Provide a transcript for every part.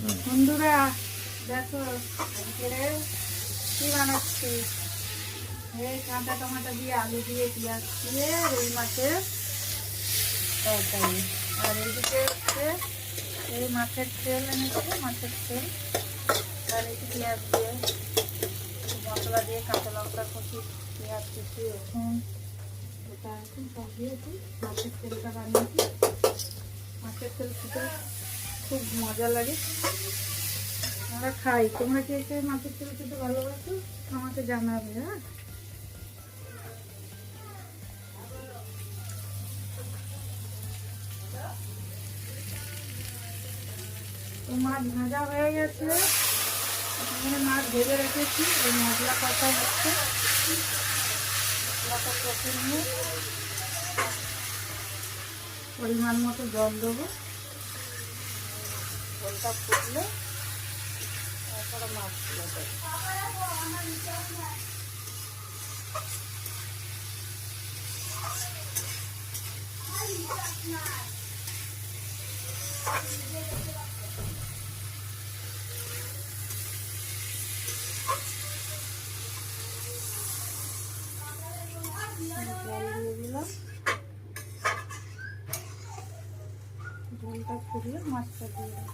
বন্ধুরা দেখো আজকে কি বানাচ্ছি, এই কাঁচা টমেটো দিয়ে আলু দিয়ে পেঁয়াজ দিয়ে রুই মাছের তরকারি। আর এদিকে হচ্ছে এই মাছের তেল এনেছে, মাছের তেল আর একটু পেঁয়াজ দিয়ে মশলা দিয়ে কাঁচা লঙ্কা কষি পেঁয়াজ কুচি রসুন ওটা এখন সব দিয়েছি। মাছের তেলটা বানিয়েছি, মাছের তেল খেতে খুব মজা লাগে, আমরা খাই। তোমরা কে কে মাছের তেল খেতে ভালোবাসো আমাকে জানাবে। হ্যাঁ, তো মাছ ভাজা হয়ে গেছে, এখানে মাছ ভেজে রেখেছি। এই মশলা কষা হচ্ছে, মশলাটা কষে নিয়ে পরিমাণ মতো জল দেবো, জলটা ফুটলে তারপরে মাছগুলো দেবো। জল দিয়ে দিলাম, জলটা ফুটলে মাছটা দিয়ে দিলাম।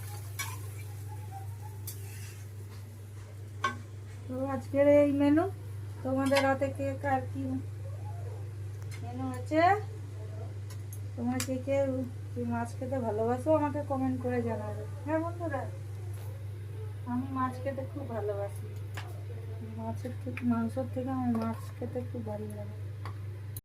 তো আজকের এই মেনু, তোমাদের হাতে কে কার কি মেনু আছে, তোমরা কে কে মাছ খেতে ভালোবাসো আমাকে কমেন্ট করে জানাবে। হ্যাঁ বন্ধুরা, আমি মাছ খেতে খুব ভালোবাসি, মাছের থেকে মাংসর থেকে আমার মাছ খেতে খুব ভালো লাগে।